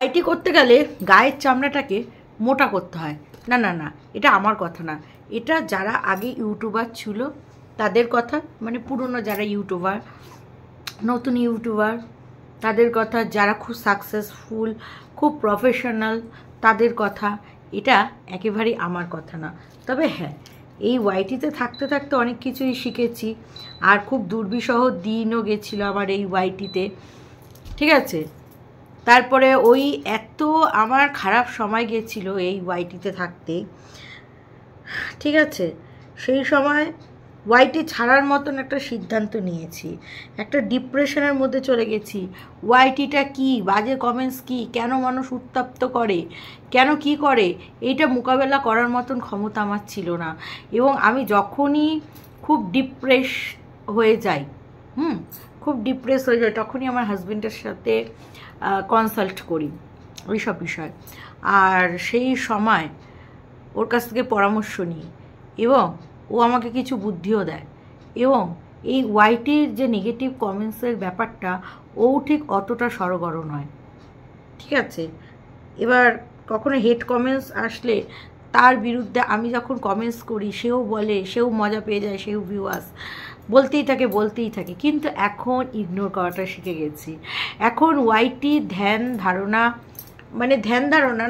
IT করতে গেলে গায়ের চামড়াটাকে মোটা করতে হয়। না না না, এটা আমার কথা না, এটা যারা আগে ইউটিউবার ছিল তাদের কথা, মানে পুরনো যারা ইউটিউবার, নতুন ইউটিউবার তাদের কথা, যারা খুব সাকসেসফুল, খুব প্রফেশনাল তাদের কথা, এটা একেবারেই আমার কথা না। তবে হ্যাঁ, এই ওয়াইটিতে থাকতে থাকতে অনেক কিছুই শিখেছি, আর খুব দুর্বিষহ দিনও গেছিলো আমার এই ওয়াইটিতে, ঠিক আছে। তারপরে ওই এত আমার খারাপ সময় গেছিলো এই ওয়াইটিতে থাকতে, ঠিক আছে। সেই সময় ওয়াইটি ছাড়ার মতন একটা সিদ্ধান্ত নিয়েছি, একটা ডিপ্রেশনের মধ্যে চলে গেছি। ওয়াইটিটা কি, বাজে কমেন্টস কি, কেন মানুষ উত্তপ্ত করে, কেন কি করে, এইটা মোকাবেলা করার মতন ক্ষমতা আমার ছিল না। এবং আমি যখনই খুব ডিপ্রেস হয়ে যাই, খুব ডিপ্রেস হয়ে যায়, তখনই আমার হাজব্যান্ডের সাথে কনসাল্ট করি ওইসব বিষয়, আর সেই সময় ওর কাছ থেকে পরামর্শ নিই, এবং ও আমাকে কিছু বুদ্ধিও দেয়। এবং এই ওয়াইটির যে নেগেটিভ কমেন্টসের ব্যাপারটা, ও ঠিক অতটা সরগর নয়, ঠিক আছে। এবার কখনো হেড কমেন্টস আসলে তার বিরুদ্ধে আমি যখন কমেন্টস করি, সেও বলে, সেও মজা পেয়ে যায়, সেও ভিউয়ার্স বলতেই থাকে, কিন্তু এখন ইগনোর করাটা শিখে গেছি। এখন ওয়াইটি ধ্যান ধারণা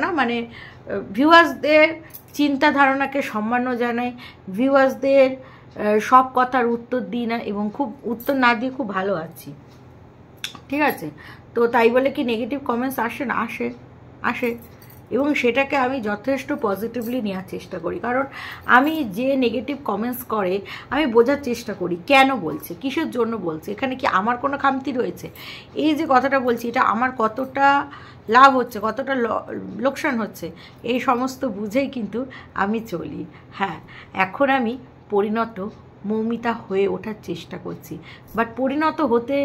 না, মানে ভিউয়ার্সদের চিন্তা ধারণাকে সম্মানও জানাই, ভিউয়ার্সদের সব কথার উত্তর দিই না, এবং খুব উত্তর না দিয়ে খুব ভালো আছি, ঠিক আছে। তো তাই বলে কি নেগেটিভ কমেন্টস আসে না? আসে, এবং সেটাকে আমি যথেষ্ট পজিটিভলি নেওয়ার চেষ্টা করি, কারণ আমি যে নেগেটিভ কমেন্টস করে আমি বোঝার চেষ্টা করি কেন বলছে, কিসের জন্য বলছে, এখানে কি আমার কোনো খামতি রয়েছে, এই যে কথাটা বলছি এটা আমার কতটা লাভ হচ্ছে, কতটা লোকসান হচ্ছে, এই সমস্ত বুঝেই কিন্তু আমি চলি। হ্যাঁ, এখন আমি পরিণত মৌমিতা হয়ে ওঠার চেষ্টা করছি, বাট পরিণত হতে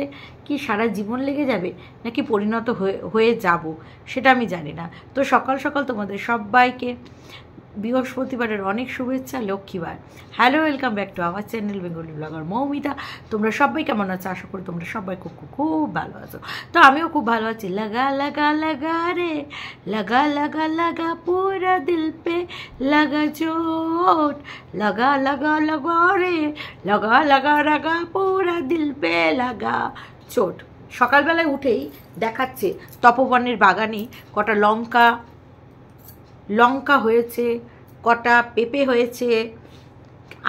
কি সারা জীবন লেগে যাবে, নাকি পরিণত হয়ে যাব সেটা আমি জানি না। তো সকাল সকাল তোমাদের সবাইকে বৃহস্পতিবারের অনেক শুভেচ্ছা, লক্ষ্মীবার। Hello, welcome back to our channel Bengali blogger Moumita. তোমরা সবাই কেমন আছো? আশা করি তোমরা সবাই খুব খুব খুব ভালো আছো। তো আমিও খুব ভালো আছি। লাগা লাগা লাগা রে, লাগা লাগা লাগা পুরা দিল পে লাগা চোট, লাগা লাগা লাগা রে, লাগা লাগা লাগা পুরা দিল পে লাগা চোট। সকালবেলায় উঠেই দেখাচ্ছে তপবনের বাগানে কটা লঙ্কা হয়েছে, কটা পেঁপে হয়েছে,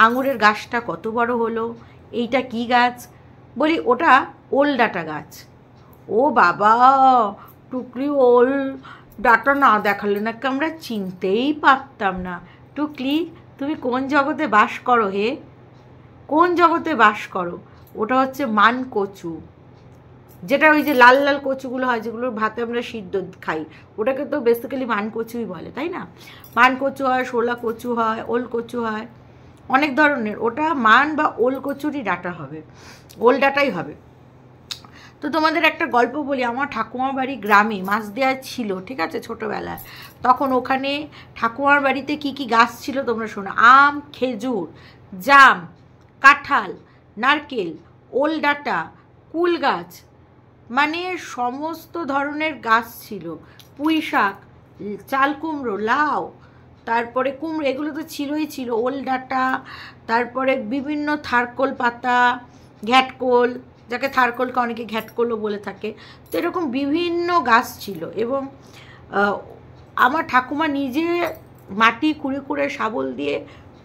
আঙুরের গাছটা কত বড় হলো, এইটা কি গাছ? বলি ওটা ওল ডাঁটা গাছ। ও বাবা, টুকলি ওল ডাঁটা না দেখালে নাকি আমরা চিনতেই পারতাম না। টুকলি, তুমি কোন জগতে বাস করো হে? কোন জগতে বাস করো? ওটা হচ্ছে মানকচু, যেটা ওই যে লাল লাল কচুগুলো হয়, যেগুলোর ভাতে আমরা সিদ্ধ খাই, ওটাকে তো বেসিক্যালি মানকচুই বলে, তাই না? মানকচু হয়, শোলা কচু হয়, ওল কচু হয়, অনেক ধরনের। ওটা মান বা ওল কচুরই ডাঁটা হবে, ওল ডাঁটাই হবে। তো তোমাদের একটা গল্প বলি। আমার ঠাকুমার বাড়ি গ্রামে মাঝদেয়া ছিল, ঠিক আছে, ছোটোবেলায়। তখন ওখানে ঠাকুমার বাড়িতে কি কি গাছ ছিল তোমরা শোনো। আম, খেজুর, জাম, কাঁঠাল, নারকেল, ওল ডাঁটা, কুল গাছ, মানে সমস্ত ধরনের গাছ ছিল। পুঁই শাক, চাল কুমড়ো, লাউ, তারপরে কুমড়ো, এগুলো তো ছিল। ওল ডাঁটা, তারপরে বিভিন্ন থারকোল পাতা, ঘ্যাটকোল, যাকে থারকোলকে অনেকে ঘ্যাটকোলও বলে থাকে। তো এরকম বিভিন্ন গাছ ছিল। এবং আমার ঠাকুমা নিজে মাটি কুড়ে শাবল দিয়ে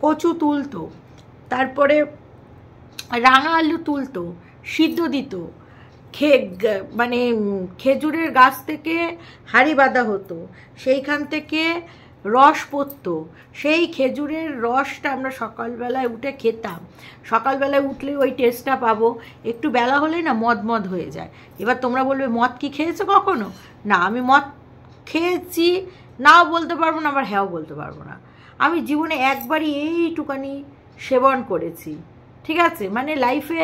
কচু তুলতো, তারপরে রাঙা আলু তুলতো, সিদ্ধ দিত, মানে খেজুরের গাছ থেকে হাঁড়ি বাঁধা হতো, সেইখান থেকে রস পড়তো, সেই খেজুরের রসটা আমরা সকালবেলায় উঠে খেতাম। সকালবেলায় উঠলে ওই টেস্টটা পাবো, একটু বেলা হলেই না মদ হয়ে যায়। এবার তোমরা বলবে মদ কি খেয়েছো কখনো? না, আমি মদ খেয়েছি নাও বলতে পারবো না, আবার হ্যাঁও বলতে পারবো না। আমি জীবনে একবারই এইটুকানি সেবন করেছি, ঠিক আছে। মানে লাইফে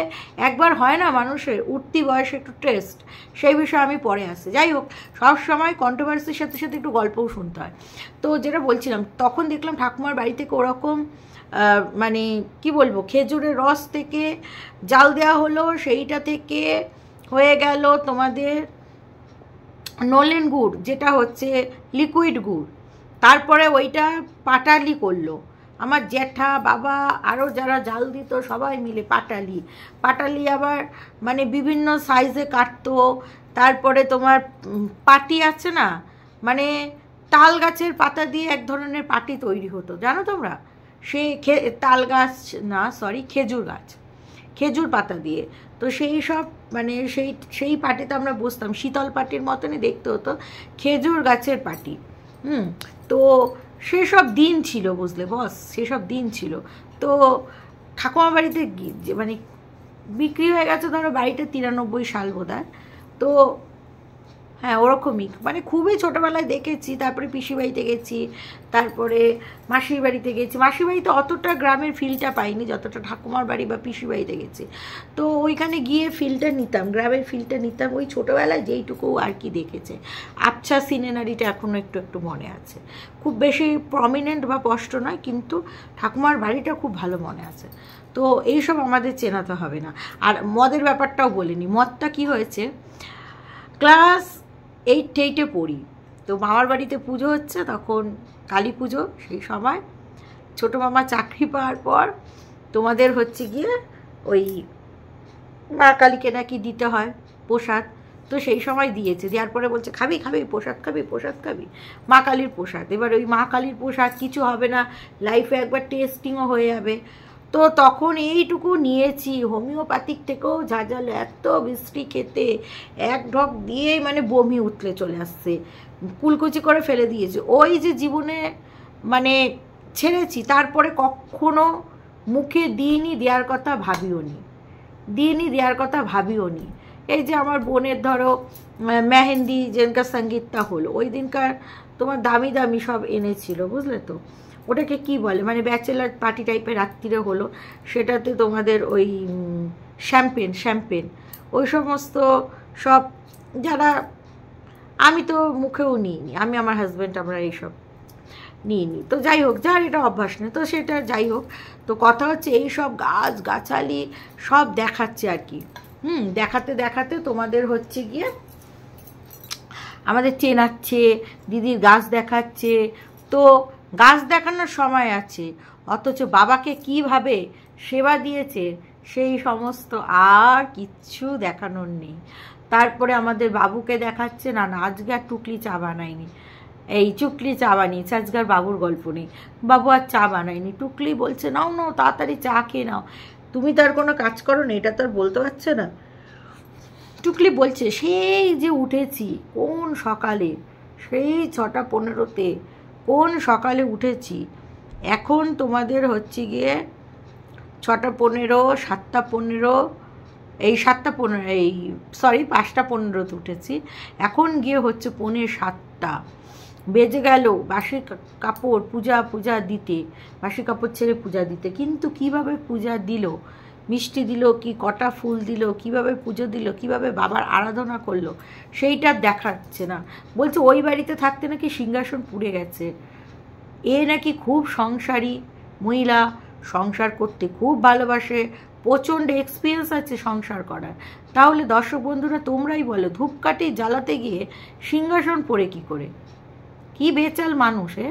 একবার হয় না মানুষের উঠতি বয়সে একটু টেস্ট, সেই বিষয়ে আমি পরে আসছি। যাই হোক, সবসময় কন্ট্রোভার্সির সাথে সাথে একটু গল্পও শুনতে হয়। তো যেটা বলছিলাম, তখন দেখলাম ঠাকুমার বাড়ি থেকে ওরকম মানে কি বলবো, খেজুরের রস থেকে জাল দেওয়া হলো, সেইটা থেকে হয়ে গেল তোমাদের নলেন গুড়, যেটা হচ্ছে লিকুইড গুড়, তারপরে ওইটা পাটালি করলো আমার জ্যাঠা, বাবা, আরও যারা জাল দিত সবাই মিলে পাটালি আবার মানে বিভিন্ন সাইজে কাটতো। তারপরে তোমার পাটি আছে না, মানে তাল গাছের পাতা দিয়ে এক ধরনের পাটি তৈরি হতো, জানো তোমরা? সে তাল গাছ না, সরি, খেজুর গাছ, খেজুর পাতা দিয়ে। তো সেই সব মানে সেই পাটিতে আমরা বসতাম, শীতল পাটির মতনই দেখতে হতো, খেজুর গাছের পাটি। তো সেসব দিন ছিল, বুঝলে বস, সেসব দিন ছিল। তো ঠাকুমা বাড়িতে মানে বিক্রি হয়ে গেছে ধরো বাড়িটা 93 সাল বোধহয়। তো হ্যাঁ ওরকমই, মানে খুবই ছোটোবেলায় দেখেছি। তারপরে পিসি বাড়িতে গেছি, তারপরে মাসির বাড়িতে গেছি। মাসির বাড়িতে অতটা গ্রামের ফিলটা পাইনি যতটা ঠাকুমার বাড়ি বা পিসি বাড়িতে গেছি। তো ওইখানে গিয়ে ফিলটা নিতাম, গ্রামের ফিলটা নিতাম, ওই ছোটোবেলায় যেইটুকু আর কি দেখেছে। আবছা সিনেনারিটা এখনও একটু একটু মনে আছে, খুব বেশি প্রমিনেন্ট বা স্পষ্ট নয়, কিন্তু ঠাকুমার বাড়িটা খুব ভালো মনে আছে। তো এইসব আমাদের চেনাতে হবে না। আর মদের ব্যাপারটাও বলিনি, মদটা কি হয়েছে, ক্লাস 8 পড়ি, তো মামার বাড়িতে পুজো হচ্ছে, তখন কালী পুজো, সেই সময় ছোটো মামা চাকরি পাওয়ার পর তোমাদের হচ্ছে গিয়ে ওই মা কালীকে নাকি দিতে হয় প্রসাদ। তো সেই সময় দিয়েছে, দেওয়ার পরে বলছে খাবি খাবি প্রসাদ খাবি, প্রসাদ খাবি, মা কালীর প্রসাদ। এবার ওই মা কালীর প্রসাদ কিছু হবে না, লাইফে একবার টেস্টিংও হয়ে যাবে। তো তখন এইটুকু নিয়েছি, হোমিওপ্যাথিক থেকেও ঝাঁঝালো, এত বৃষ্টি খেতে এক ঢক দিয়েই মানে বমি উঠলে চলে আসছে, কুলকুচি করে ফেলে দিয়েছে। ওই যে জীবনে মানে ছেড়েছি, তারপরে কখনো মুখে দিইনি, দেওয়ার কথা ভাবিও নি। এই যে আমার বোনের ধরো মেহেন্দি যেদিনকার সঙ্গীতটা হলো, ওই দিনকার তোমার দামি দামি সব এনেছিল, বুঝলে তো? ওটাকে কি বলে, মানে ব্যাচেলার পার্টি টাইপের রাত্রিরে হলো, সেটাতে তোমাদের ওই শ্যাম্পেন ওই সমস্ত সব, যারা আমি তো মুখেও নিইনি, আমি আমার হাজব্যান্ড আমরা এইসব নিইনি। তো যাই হোক, যার এটা অভ্যাস নেই, তো সেটা যাই হোক। তো কথা হচ্ছে এই সব গাছ গাছালি সব দেখাচ্ছে আর কি। দেখাতে দেখাতে তোমাদের হচ্ছে গিয়ে আমাদের চেনাচ্ছে, দিদির গাছ দেখাচ্ছে। তো গাছ দেখানোর সময় আছে, অথচ বাবাকে কিভাবে সেবা দিয়েছে সেই সমস্ত আর কিচ্ছু দেখানোর নেই। তারপরে আমাদের বাবুকে দেখাচ্ছে, না আজকে আর টুকলি চা বানায়নি, এই চুকলি চা বানিয়েছে, আজকে আর বাবুর গল্প নেই, বাবু আর চা বানায়নি। টুকলি বলছে নাও তাড়াতাড়ি চা খেয়ে নাও, তুমি তো আর কোনো কাজ করো না, এটা তো আর বলতে পারছে না। টুকলি বলছে সেই যে উঠেছি কোন সকালে, সেই 6:15-তে কোন সকালে উঠেছি, এখন তোমাদের হচ্ছে গিয়ে 6:15, 7:15, এই 7:15, এই সরি 5:15-তে উঠেছি, এখন গিয়ে হচ্ছে 6:45 বেজে গেল বাসি কাপড় পূজা দিতে, বাসি কাপড় ছেড়ে পূজা দিতে। কিন্তু কিভাবে পূজা দিল, মিষ্টি দিল কি, কটা ফুল দিল, কিভাবে পুজো দিল, কিভাবে বাবার আরাধনা করলো, সেইটা দেখাচ্ছে না। বলছে ওই বাড়িতে থাকতে নাকি সিংহাসন পুড়ে গেছে, এ নাকি খুব সংসারী মহিলা, সংসার করতে খুব ভালোবাসে, প্রচণ্ড এক্সপিরিয়েন্স আছে সংসার করার। তাহলে দর্শক বন্ধুরা তোমরাই বলো, ধূপকাঠি জ্বালাতে গিয়ে সিংহাসন পড়ে কি করে? কি বেচাল মানুষে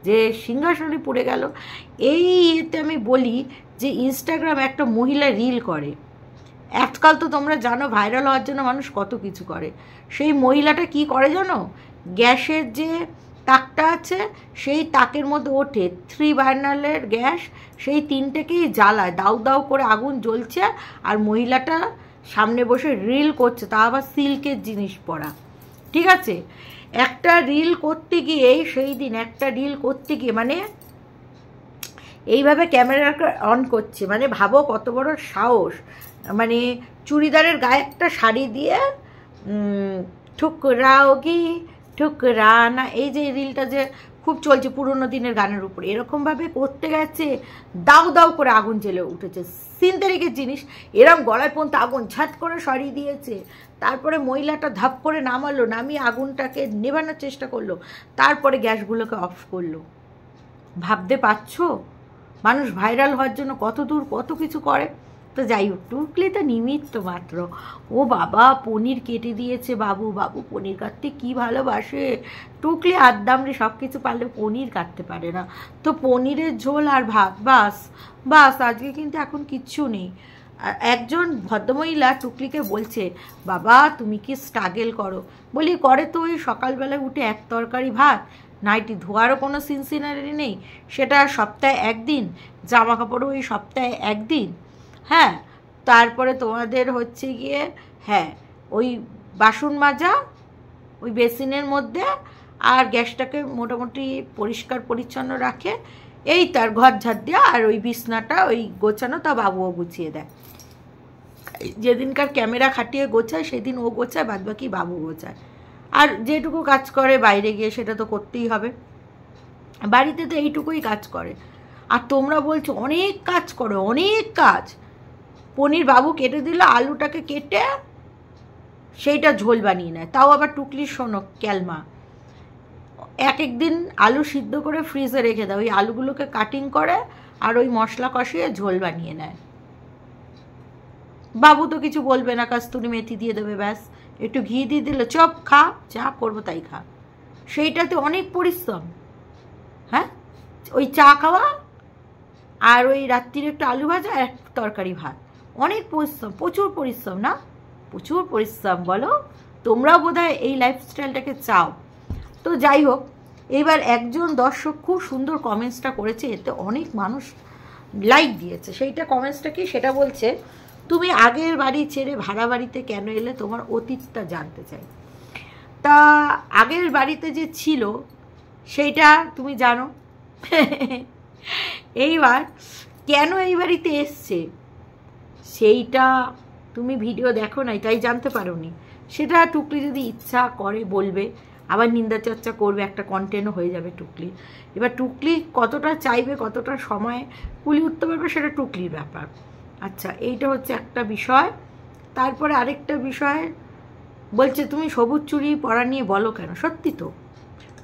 যে সিংহাসনে পড়ে গেল। এই এতে আমি বলি যে ইনস্টাগ্রাম একটা মহিলা রিল করে, আজকাল তো তোমরা জানো ভাইরাল হওয়ার জন্য মানুষ কত কিছু করে। সেই মহিলাটা কি করে জানো, গ্যাসের যে তাকটা আছে সেই তাকের মধ্যে ওঠে 3 বার্নারের গ্যাস, সেই 3টেকেই জ্বালায়, দাউ দাউ করে আগুন জ্বলছে, আর মহিলাটা সামনে বসে রিল করছে, তা আবার সিল্কের জিনিস পরা, ঠিক আছে? একটা রিল করতে গিয়ে, সেই দিন একটা রিল করতে গিয়ে মানে এইভাবে ক্যামেরাটা অন করছে, মানে ভাবো কত বড় সাহস। মানে চুড়িদারের গায়ে একটা শাড়ি দিয়ে ঠুকরাওগি ঠুকরানা, এই যে রিলটা যে খুব চলছে পুরোনো দিনের গানের উপরে, এরকমভাবে করতে গেছে, দাউ দাউ করে আগুন জ্বলে উঠেছে, সিনথেটিকের জিনিস, এরম গলায় পর্যন্ত আগুন ছাট করে সরিয়ে দিয়েছে। তারপরে মহিলাটা ধাপ করে নামালো, নামিয়ে আগুনটাকে নেভানোর চেষ্টা করলো, তারপরে গ্যাসগুলোকে অফ করলো। ভাবতে পারছো মানুষ ভাইরাল হওয়ার জন্য কত দূর কত কিছু করে? তো যাই হোক, টুকলি তো নিমিত্ত মাত্র। ও বাবা পনির কেটে দিয়েছে বাবু, বাবু পনির কাটতে কি ভালোবাসে। টুকলি আদ্দামরে সব কিছু পারলে পনির কাটতে পারে না। তো পনিরের ঝোল আর ভাত, বাস বাস, আজকে কিন্তু এখন কিচ্ছু নেই। একজন ভদ্রমহিলা টুকলিকে বলছে, বাবা তুমি কি স্ট্রাগল করো? বলি করে তো, ওই সকালবেলায় উঠে এক তরকারি ভাত, নাইটি ধোয়ারও কোনো সিনসিনারি নেই, সেটা সপ্তাহে একদিন, জামা কাপড়ও ওই সপ্তাহে একদিন। হ্যাঁ, তারপরে তোমাদের হচ্ছে গিয়ে হ্যাঁ ওই বাসন মাজা ওই বেসিনের মধ্যে, আর গ্যাসটাকে মোটামুটি পরিষ্কার পরিচ্ছন্ন রাখে, এই তার ঘর ঝাড় দেওয়া, আর ওই বিছনাটা ওই গোছানো, তা বাবুও গুছিয়ে দেয়। যেদিনকার ক্যামেরা খাটিয়ে গোছায় সেদিন ও গোছায়, বাদবাকি বাবু গোছায়। আর যেটুকু কাজ করে বাইরে গিয়ে সেটা তো করতেই হবে, বাড়িতে তো এইটুকুই কাজ করে। আর তোমরা বলছো অনেক কাজ করো, অনেক কাজ। পনির বাবু কেটে দিল, আলুটাকে কেটে সেইটা ঝোল বানিয়ে নেয়, তাও আবার টুকলির শোনো ক্যালমা, এক একদিন আলু সিদ্ধ করে ফ্রিজে রেখে দেয়, ওই আলুগুলোকে কাটিং করে আর ওই মশলা কষিয়ে ঝোল বানিয়ে নেয়। বাবু তো কিছু বলবে না, কাস্তুরি মেথি দিয়ে দেবে, ব্যাস একটু ঘি দিয়ে দিলে চপ খা, যা করবো তাই খা। সেইটাতে অনেক পরিশ্রম। হ্যাঁ, ওই চা খাওয়া আর ওই রাত্রির একটু আলু ভাজা আর এক তরকারি ভাত, অনেক পরিশ্রম, প্রচুর পরিশ্রম না? প্রচুর পরিশ্রম। বলো, তোমরাও বোধহয় এই লাইফস্টাইলটাকে চাও। তো যাই হোক, এবার একজন দর্শক খুব সুন্দর কমেন্টসটা করেছে, এতে অনেক মানুষ লাইক দিয়েছে। সেইটা কমেন্টসটা কি, সেটা বলছে, তুমি আগের বাড়ি ছেড়ে ভাড়া বাড়িতে কেন এলে, তোমার অতীতটা জানতে চাই। তা আগের বাড়িতে যে ছিল সেইটা তুমি জানো। এইবার কেন এই বাড়িতে এসছে সেইটা তুমি ভিডিও দেখো নাই, তাই জানতে পারোনি। সেটা টুকলি যদি ইচ্ছা করে বলবে, আবার নিন্দা চর্চা করবে, একটা কন্টেন্টও হয়ে যাবে টুকলি। এবার টুকলি কতটা চাইবে, কতটা সময় কুলি উঠতে পারবে, সেটা টুকলির ব্যাপার। আচ্ছা, এইটা হচ্ছে একটা বিষয়। তারপরে আরেকটা বিষয় বলছে, তুমি সবুজ চুড়ি পরা নিয়ে বলো কেন? সত্যি তো,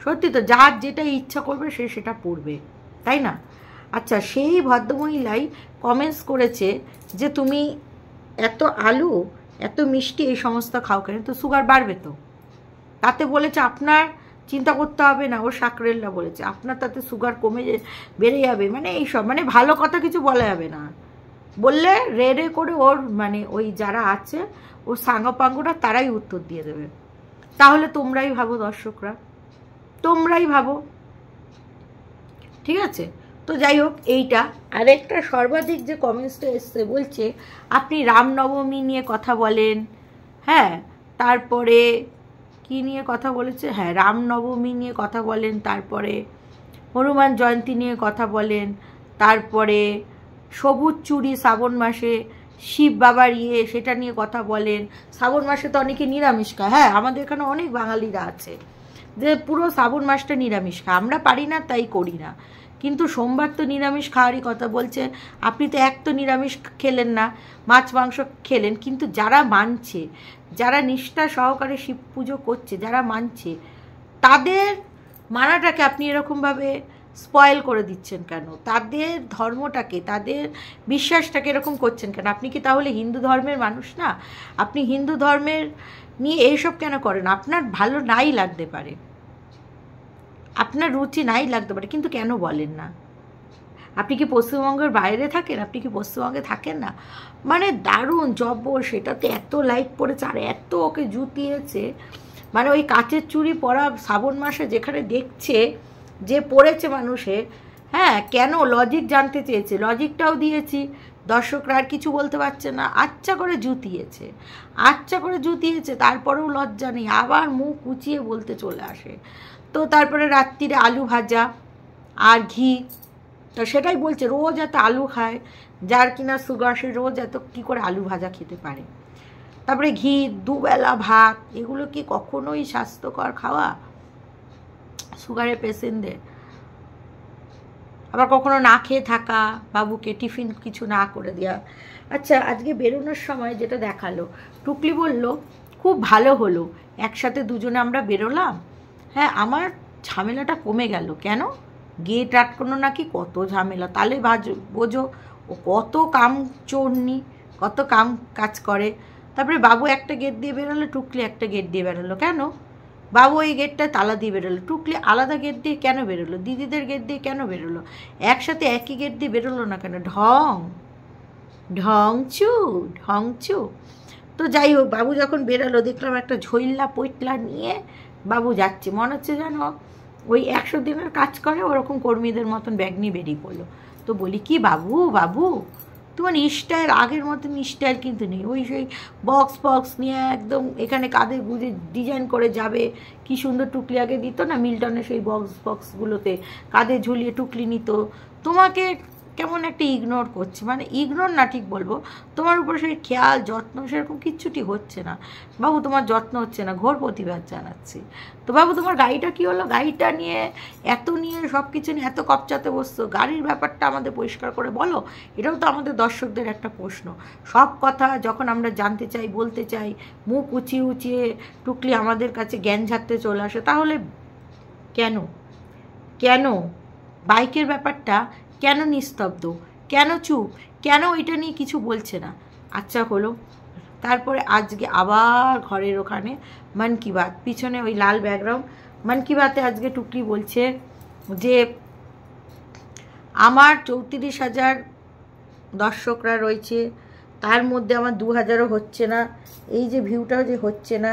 সত্যি তো, যার যেটা ইচ্ছা করবে সে সেটা পড়বে, তাই না? আচ্ছা, সেই ভদ্রমহিলাই কমেন্টস করেছে যে তুমি এত আলু এত মিষ্টি এই সমস্ত খাও কেন, তো সুগার বাড়বে তো। তাতে বলেছে আপনার চিন্তা করতে হবে না, ও সাকরেল্লা বলেছে, আপনার তাতে সুগার কমে বেড়ে যাবে, মানে এইসব মানে ভালো কথা কিছু বলা যাবে না। বললে রেডে করে ওর মানে ওই যারা আছে ওর সাঙ্গপাঙ্গরা তারাই উত্তর দিয়ে দেবে। তাহলে তোমরাই ভাবো দর্শকরা, তোমরাই ভাবো, ঠিক আছে? তো যাই হোক, এইটা আরেকটা সর্বাধিক যে কমেন্টসটা এসছে, বলছে আপনি রামনবমী নিয়ে কথা বলেন। হ্যাঁ, তারপরে কি নিয়ে কথা বলেছে, হ্যাঁ রামনবমী নিয়ে কথা বলেন, তারপরে হনুমান জয়ন্তী নিয়ে কথা বলেন, তারপরে সবুজ চুড়ি শ্রাবণ মাসে শিব বাবার সেটা নিয়ে কথা বলেন। শ্রাবণ মাসে তো অনেকে নিরামিষ খায়, হ্যাঁ আমাদের এখানে অনেক বাঙালিরা আছে যে পুরো শ্রাবণ মাসটা নিরামিষ খায়, আমরা পারি না তাই করি না, কিন্তু সোমবার তো নিরামিষ খাওয়ারই কথা বলছে। আপনি তো এক তো নিরামিষ খেলেন না, মাছ মাংস খেলেন, কিন্তু যারা মানছে, যারা নিষ্ঠা সহকারে শিব পুজো করছে, যারা মানছে, তাদের মানাটাকে আপনি এরকমভাবে স্পয়েল করে দিচ্ছেন কেন? তাদের ধর্মটাকে, তাদের বিশ্বাসটাকে এরকম করছেন কেন? আপনি কি তাহলে হিন্দু ধর্মের মানুষ না? আপনি হিন্দু ধর্মের নিয়ে এইসব কেন করেন? আপনার ভালো নাই লাগতে পারে, আপনার রুচি নাই লাগতে পারে, কিন্তু কেন বলেন না? আপনি কি পশ্চিমবঙ্গের বাইরে থাকেন? আপনি কি পশ্চিমবঙ্গে থাকেন না? মানে দারুণ জব্বর, সেটাতে এত লাইক পড়েছে আর এত ওকে জুতিয়েছে, মানে ওই কাচের চুড়ি পরা শ্রাবণ মাসে যেখানে দেখছে যে পড়েছে মানুষে, হ্যাঁ কেন লজিক জানতে চেয়েছে, লজিকটাও দিয়েছি, দর্শকরা আর কিছু বলতে পারছে না, আচ্ছা করে জুতিয়েছে, আচ্ছা করে জুতিয়েছে, তারপরেও লজ্জা নেই, আবার মুখ উঁচিয়ে বলতে চলে আসে। তো তারপরে রাত্রিরে আলু ভাজা আর ঘি, তো সেটাই বলছে রোজ এত আলু খায়, যার কিনা সুগার সে রোজ এত কী করে আলু ভাজা খেতে পারে। তারপরে ঘি, দুবেলা ভাত, এগুলো কি কখনোই স্বাস্থ্যকর খাওয়া সুগারের পেশেন্টদের? আবার কখনো না খেয়ে থাকা, বাবুকে টিফিন কিছু না করে দেওয়া। আচ্ছা, আজকে বেরোনোর সময় যেটা দেখালো, টুকলি বলল খুব ভালো হলো, একসাথে দুজনে আমরা বেরোলাম। হ্যাঁ, আমার ঝামেলাটা কমে গেল। কেন? গেট আটকানো নাকি কত ঝামেলা, তাহলে বোঝো ও কত কাম চোরনি, কত কাজ করে। তারপরে বাবু একটা গেট দিয়ে বেরোলো, টুকলি একটা গেট দিয়ে বেরোলো। কেন? বাবু ওই গেটটা তালা দিয়ে বেরোলো, টুকলি আলাদা গেট দিয়ে কেন বেরোলো? দিদিদের গেট দিয়ে কেন বেরোলো? একসাথে একই গেট দিয়ে বেরোলো না কেন? ঢংচু। তো যাই হোক, বাবু যখন বেরোলো দেখলাম একটা ঝৈল্লা পৈটলা নিয়ে বাবু যাচ্ছে, মনে হচ্ছে যেন ওই 100 দিনের কাজ করে ওরকম কর্মীদের মতন ব্যাগ নিয়ে বেরিয়ে পড়লো। তো বলি কি বাবু তোমার স্টাইল আগের মতন স্টাইল কিন্তু নেই, ওই সেই বক্স নিয়ে একদম এখানে কাঁধে গুঁজে ডিজাইন করে যাবে। কি সুন্দর টুকলি আগে দিত না মিল্টনের সেই বক্সগুলোতে কাঁধে ঝুলিয়ে টুকলি নিত। তোমাকে কেমন একটা ইগনোর করছে, মানে ইগনোর না ঠিক বলবো, তোমার উপর সেই খেয়াল যত্ন সেরকম কিচ্ছুটি হচ্ছে না। বাবু তোমার যত্ন হচ্ছে না, ঘোর প্রতিবাদ জানাচ্ছি। তো বাবু তোমার গাড়িটা কি হলো? গাড়িটা নিয়ে সব কিছু নিয়ে এত কপচাতে বসছো, গাড়ির ব্যাপারটা আমাদের পরিষ্কার করে বলো। এটাও তো আমাদের দর্শকদের একটা প্রশ্ন। সব কথা যখন আমরা জানতে চাই, বলতে চাই, মুখ উঁচিয়ে টুকলি আমাদের কাছে জ্ঞান ঝাড়তে চলে আসে, তাহলে কেন বাইকের ব্যাপারটা কেন নিস্তব্ধ, কেন চুপ, কেন এটা নিয়ে কিছু বলছে না? আচ্ছা হলো, তারপরে আজকে আবার ঘরের ওখানে মন কি বাত, পিছনে ওই লাল ব্যাকগ্রাউন্ড, মন কি বাতে আজকে টুকলি বলছে যে আমার 34,000 দর্শকরা রয়েছে, তার মধ্যে আমার 2,000ও হচ্ছে না। এই যে ভিউটাও যে হচ্ছে না,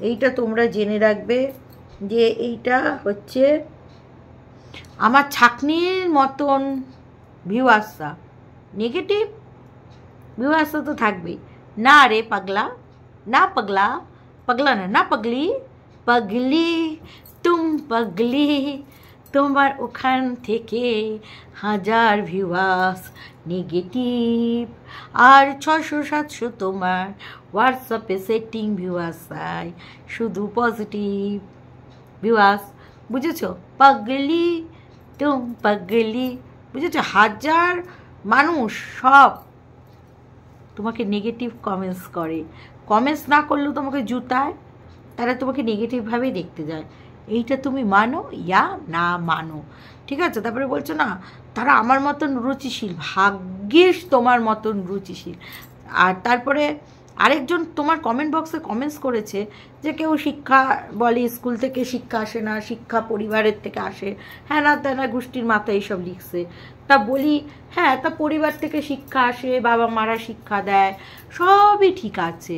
এইটা তোমরা জেনে রাখবে যে এইটা হচ্ছে আমার ছাকনির মতন ভিউ আসা, নেগেটিভ ভিউ আসা তো থাকবেই। না রে পাগলা, না পাগলা না পাগলি, পাগলি তোমার ওখান থেকে 1000 ভিউয়ার্স নেগেটিভ, আর 600-700 তোমার হোয়াটসঅ্যাপে সেটিং ভিউয়ার্স চাই, শুধু পজিটিভ ভিউয়ার্স। বুঝেছো? পাগলি পাগলি, বুঝেছো? 1000 মানুষ সব তোমাকে নেগেটিভ কমেন্টস করে, কমেন্টস না করলেও তোমাকে জুতায়, তারা তোমাকে নেগেটিভভাবেই দেখতে যায়। এইটা তুমি মানো ইয়া না মানো, ঠিক আছে? তারপরে বলছো না তারা আমার মতন রুচিশীল, ভাগ্যিস তোমার মতন রুচিশীল। আর তারপরে আরেকজন তোমার কমেন্ট বক্সে কমেন্টস করেছে যে কেউ শিক্ষা বলে স্কুল থেকে শিক্ষা আসে না, শিক্ষা পরিবারের থেকে আসে, হ্যাঁ না তা না গোষ্ঠীর মাথায় এইসব লিখছে। তা বলি হ্যাঁ, তা পরিবার থেকে শিক্ষা আসে, বাবা মারা শিক্ষা দেয়, সবই ঠিক আছে।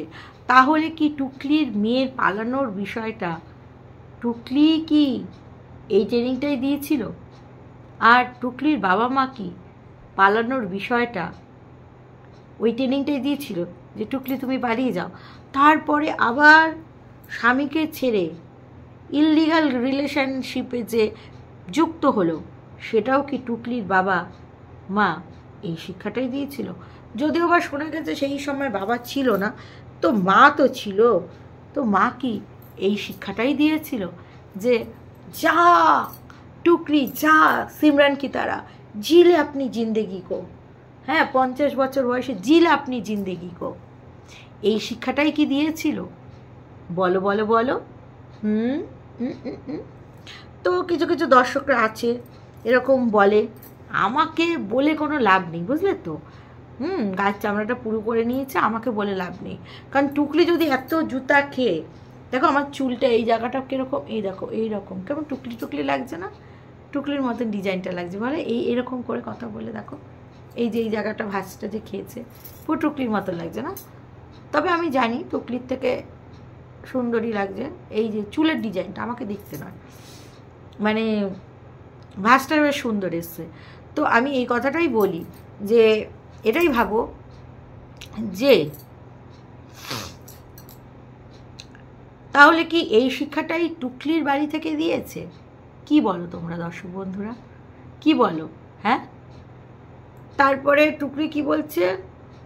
তাহলে কি টুকলির মেয়ের পালানোর বিষয়টা টুকলি কি এই ট্রেনিংটাই দিয়েছিল? আর টুকলির বাবা মা কি পালানোর বিষয়টা ওই ট্রেনিংটাই দিয়েছিল যে টুকলি তুমি পালিয়ে যাও? তারপরে আবার স্বামীকে ছেড়ে ইললিগাল রিলেশনশিপে যে যুক্ত হলো, সেটাও কি টুকলির বাবা মা এই শিক্ষাটাই দিয়েছিল? যদিও বা শোনা গেছে সেই সময় বাবা ছিল না, তো মা তো ছিল, তো মা কি এই শিক্ষাটাই দিয়েছিল যে যা টুকলি যা সিমরান কি তারা জিলে আপনি জিন্দেগি কো, হ্যাঁ 50 বছর বয়সে জিলে আপনি জিন্দেগি কো, এই শিক্ষাটাই কি দিয়েছিল? বলো বলো বলো। তো কিছু কিছু দর্শকরা আছে এরকম বলে, আমাকে বলে কোনো লাভ নেই, বুঝলে তো? গায়ের চামড়াটা পুরো করে নিয়েছে, আমাকে বলে লাভ নেই। কারণ টুকলি যদি এত জুতা খেয়ে, দেখো আমার চুলটা এই জায়গাটা কীরকম, এই দেখো এইরকম কেমন টুকলি লাগছে না? টুকলির মতন ডিজাইনটা লাগছে, বলে এরকম করে কথা বলে দেখো, এই যে এই জায়গাটা ভাঁজটা যে খেয়েছে পুরো টুকলির মতো লাগছে না? তবে আমি জানি টুকলির থেকে সুন্দরী লাগছে এই যে চুলের ডিজাইনটা, আমাকে দেখতে নয়, মানে ভাঁজটা বেশ সুন্দর এসছে। তো আমি এই কথাটাই বলি যে এটাই ভাবো যে তাহলে কি এই শিক্ষাটাই টুকলির বাড়ি থেকে দিয়েছে? কি বলো তোমরা দর্শক বন্ধুরা, কি বলো? হ্যাঁ, তারপরে টুকলি কি বলছে,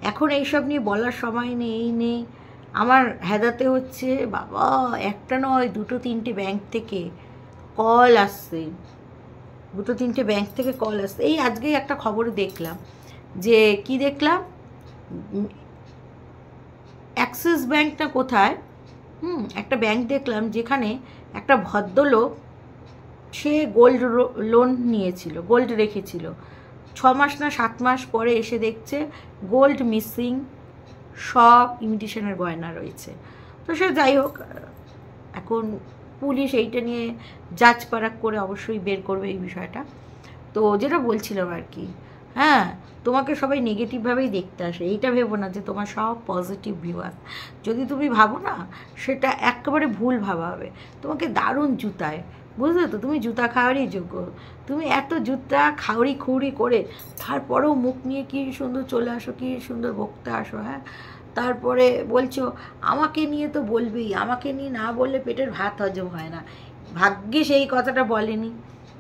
এখন এইসব নিয়ে বলার সময় নেই, আমার হেদাতে হচ্ছে। বাবা, একটা নয় 2-3টে ব্যাংক থেকে কল আসছে, 2-3টে ব্যাংক থেকে কল আসছে। এই আজকেই একটা খবরে দেখলাম, যে কি দেখলাম, অ্যাক্সিস ব্যাংক না কোথায়, একটা ব্যাংক দেখলাম যেখানে একটা ভদ্রলোক সে গোল্ড লোন নিয়েছিল, গোল্ড রেখেছিল, 6 মাস না 7 মাস পরে এসে দেখছে গোল্ড মিসিং, সব ইমিটেশনের গয়না রয়েছে। তো সে যাই হোক, এখন পুলিশ এইটা নিয়ে জাজ পারাক করে অবশ্যই বের করবে এই বিষয়টা। তো যেটা বলছিলাম আর কি, হ্যাঁ, তোমাকে সবাই নেগেটিভভাবেই দেখতে আসে, এইটা ভেবো না যে তোমার সব পজিটিভ ভিউয়ার। যদি তুমি ভাবো না, সেটা একেবারে ভুল ভাবা হবে। তোমাকে দারুণ জুতায়, বুঝলে তো, তুমি জুতা খাওয়ারই যোগ্য। তুমি এত জুতা খাওয়ারি খুঁড়ি করে তারপরেও মুখ নিয়ে কী সুন্দর চলে আসো, কী সুন্দর বকতে আসো, হ্যাঁ। তারপরে বলছো আমাকে নিয়ে তো বলবেই, আমাকে নিয়ে না বললে পেটের ভাত হজম হয় না। ভাগ্যিস এই কথাটা বলেনি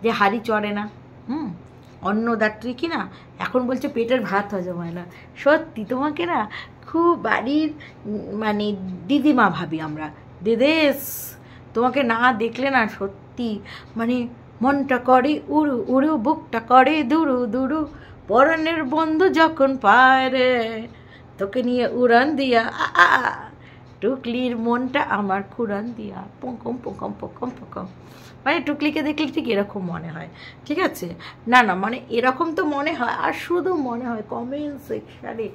যে হাড়ি চড়ে না, অন্নদাত্রী কি না, এখন বলছে পেটের ভাত হজম হয় না। সত্যি তোমাকে না খুব বাড়ির মানে দিদিমা ভাবি আমরা, দেদেশ। তোমাকে না দেখলে না সত্যি মানে মনটা করে উড়ু উড়ু, বুকটা করে দুরু দুরু, পরাণের বন্ধু যখন পায় রে তোকে নিয়ে উড়ান দিয়া, টুকলির মনটা আমার খুড়ান দিয়া, পঙ্কম পঙ্কম পঙ্কম পঙ্কম। মানে টুকলিকে দেখলে ঠিক এরকম মনে হয়, ঠিক আছে? না না, মানে এরকম তো মনে হয়, আর শুধু মনে হয় কমেন্ট সেকশানে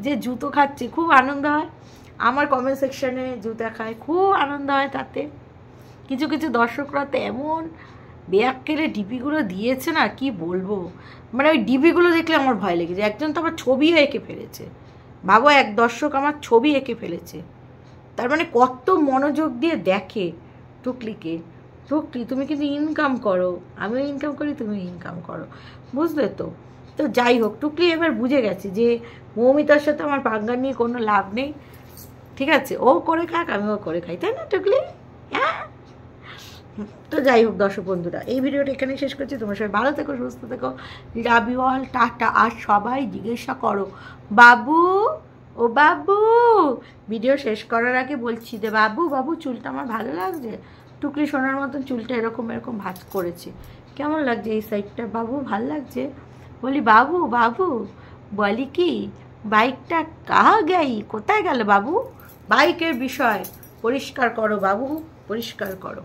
যে জুতো খাচ্ছে খুব আনন্দ হয়। আমার কমেন্ট সেকশানে জুতা খায় খুব আনন্দ হয়। তাতে কিছু কিছু দর্শকরা তো এমন বেয়াক্কেলে ডিপিগুলো দিয়েছে না, কি বলবো। মানে ওই ডিপিগুলো দেখলে আমার ভয় লেগেছে। একজন তো আমার ছবিও এঁকে ফেলেছে, ভাবো, এক দর্শক আমার ছবি এঁকে ফেলেছে। তার মানে কত মনোযোগ দিয়ে দেখে টুকলিকে। টুকলি তুমি কিন্তু ইনকাম করো, আমিও ইনকাম করি, তুমি ইনকাম করো, বুঝলে তো? তো যাই হোক, টুকলি এবার বুঝে গেছে যে মৌমিতার সাথে আমার পাঙ্গা নিয়ে কোনো লাভ নেই, ঠিক আছে? ও করে খাক, আমিও করে খাই, তাই না টুকলি? হ্যাঁ। তো যাই হোক দর্শক বন্ধুরা, এই ভিডিওটা এখানেই শেষ করছি। তোমার সবাই ভালো থেকো, সুস্থ থেকো, লাভ ইউ অল, টাটা। আর সবাই জিজ্ঞাসা করো বাবু, ও বাবু, ভিডিও শেষ করার আগে বলছি যে বাবু বাবু চুলটা আমার ভালো লাগছে, টুকলি সোনার মতন চুলটা এরকম এরকম ভাঁজ করেছে, কেমন লাগছে এই সাইডটা বাবু, ভাল লাগছে? বলি বাবু বাবু, বলি কি বাইকটা কাহা গেই, কোথায় গেল বাবু? বাইকের বিষয় পরিষ্কার করো বাবু, পরিষ্কার করো।